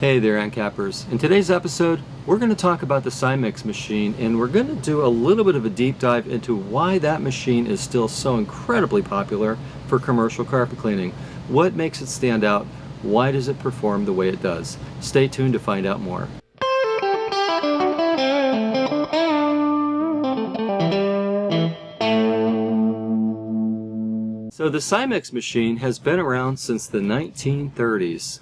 Hey there, Encappers. In today's episode, we're going to talk about the Cimex machine, and we're going to do a little bit of a deep dive into why that machine is still so incredibly popular for commercial carpet cleaning. What makes it stand out? Why does it perform the way it does? Stay tuned to find out more. So the Cimex machine has been around since the 1930s.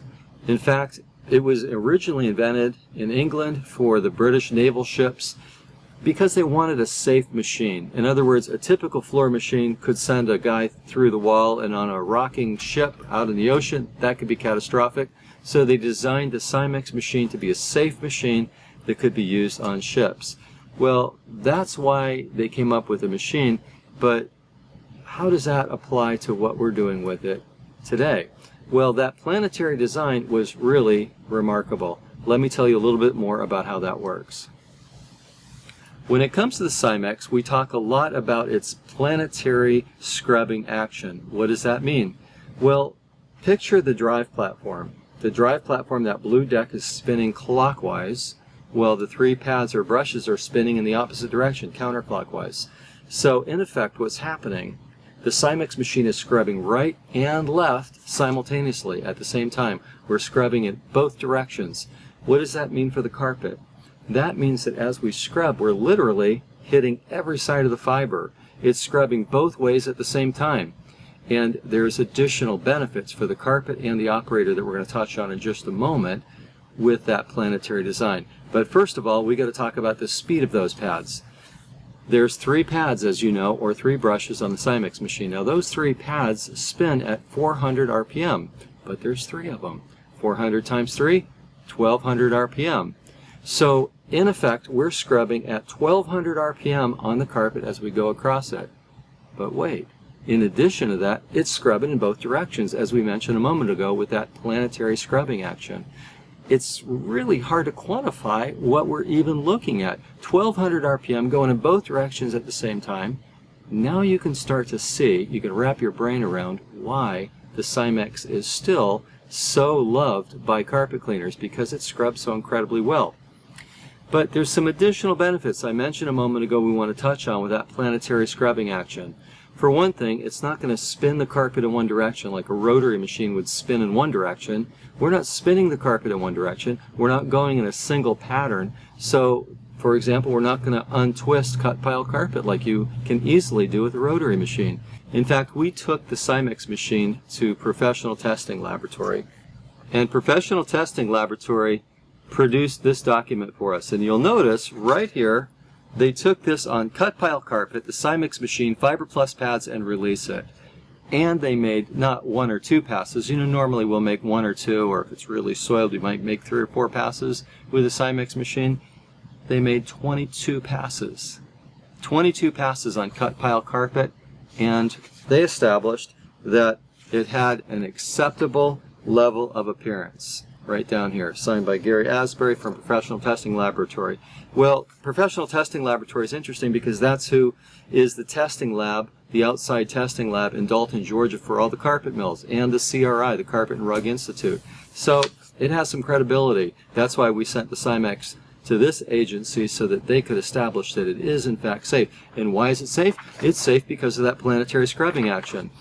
In fact, it was originally invented in England for the British naval ships because they wanted a safe machine. In other words, a typical floor machine could send a guy through the wall, and on a rocking ship out in the ocean, that could be catastrophic. So they designed the Cimex machine to be a safe machine that could be used on ships. Well, that's why they came up with a machine, but how does that apply to what we're doing with it today? Well, that planetary design was really remarkable. Let me tell you a little bit more about how that works. When it comes to the Cimex, we talk a lot about its planetary scrubbing action. What does that mean? Well, picture the drive platform. The drive platform, that blue deck, is spinning clockwise, while the three pads or brushes are spinning in the opposite direction, counterclockwise. So, in effect, what's happening, the Cimex machine is scrubbing right and left simultaneously at the same time. We're scrubbing in both directions. What does that mean for the carpet? That means that as we scrub, we're literally hitting every side of the fiber. It's scrubbing both ways at the same time. And there's additional benefits for the carpet and the operator that we're going to touch on in just a moment with that planetary design. But first of all, we got to talk about the speed of those pads. There's three pads, as you know, or three brushes on the Cimex machine. Now those three pads spin at 400 RPM, but there's three of them. 400 times 3, 1200 RPM. So in effect, we're scrubbing at 1200 RPM on the carpet as we go across it. But wait, in addition to that, it's scrubbing in both directions, as we mentioned a moment ago with that planetary scrubbing action. It's really hard to quantify what we're even looking at. 1200 RPM going in both directions at the same time. Now you can start to see, you can wrap your brain around why the Cimex is still so loved by carpet cleaners, because it scrubs so incredibly well. But there's some additional benefits I mentioned a moment ago we want to touch on with that planetary scrubbing action. For one thing, it's not going to spin the carpet in one direction like a rotary machine would spin in one direction. We're not spinning the carpet in one direction. We're not going in a single pattern. So, for example, we're not going to untwist cut pile carpet like you can easily do with a rotary machine. In fact, we took the Cimex machine to Professional Testing Laboratory, and Professional Testing Laboratory produced this document for us. And you'll notice right here, they took this on cut pile carpet, the Cimex machine, Fiber Plus pads, and release it. And they made not one or two passes. You know, normally we'll make one or two, or if it's really soiled, we might make 3 or 4 passes with a Cimex machine. They made 22 passes. 22 passes on cut pile carpet, and they established that it had an acceptable level of appearance. Right down here, signed by Gary Asbury from Professional Testing Laboratory. Well, Professional Testing Laboratory is interesting because that's who is the testing lab, the outside testing lab in Dalton, Georgia for all the carpet mills, and the CRI, the Carpet and Rug Institute. So it has some credibility. That's why we sent the Cimex to this agency, so that they could establish that it is in fact safe. And why is it safe? It's safe because of that planetary scrubbing action.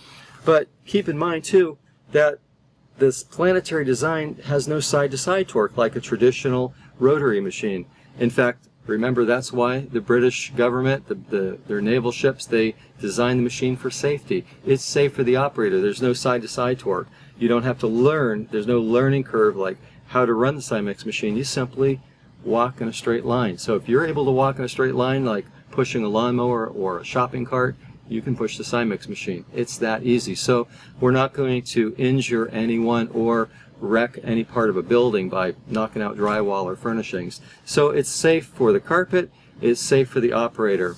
But keep in mind too that this planetary design has no side-to-side torque like a traditional rotary machine. In fact, remember, that's why the British government, their naval ships, they designed the machine for safety. It's safe for the operator. There's no side-to-side torque. You don't have to learn. There's no learning curve like how to run the Cimex machine. You simply walk in a straight line. So if you're able to walk in a straight line like pushing a lawnmower or a shopping cart, you can push the Cimex machine. It's that easy. So we're not going to injure anyone or wreck any part of a building by knocking out drywall or furnishings. So it's safe for the carpet, it's safe for the operator.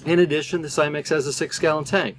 In addition, the Cimex has a 6-gallon tank.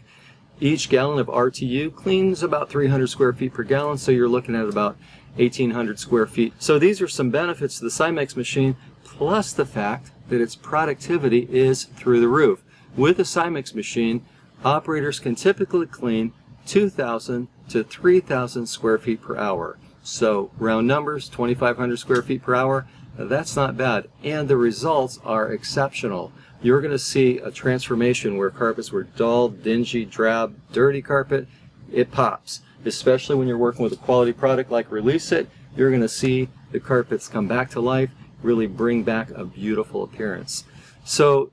Each gallon of RTU cleans about 300 square feet per gallon, so you're looking at about 1,800 square feet. So these are some benefits to the Cimex machine, plus the fact that its productivity is through the roof. With a Cimex machine, operators can typically clean 2,000 to 3,000 square feet per hour. So round numbers, 2,500 square feet per hour, that's not bad. And the results are exceptional. You're going to see a transformation where carpets were dull, dingy, drab, dirty carpet. It pops, especially when you're working with a quality product like Release It. You're going to see the carpets come back to life, really bring back a beautiful appearance. So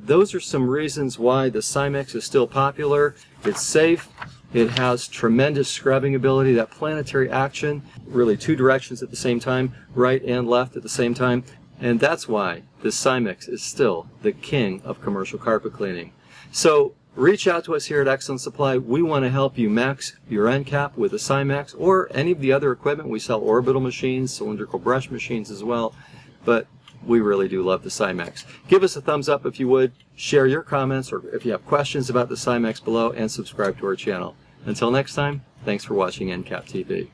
those are some reasons why the Cimex is still popular. It's safe. It has tremendous scrubbing ability, that planetary action, really two directions at the same time, right and left at the same time. And that's why the Cimex is still the king of commercial carpet cleaning. So reach out to us here at Excellent Supply. We want to help you max your Encap with the Cimex or any of the other equipment. We sell orbital machines, cylindrical brush machines as well. But we really do love the Cimex. Give us a thumbs up if you would, share your comments, or if you have questions about the Cimex below, and subscribe to our channel. Until next time, thanks for watching Encap TV.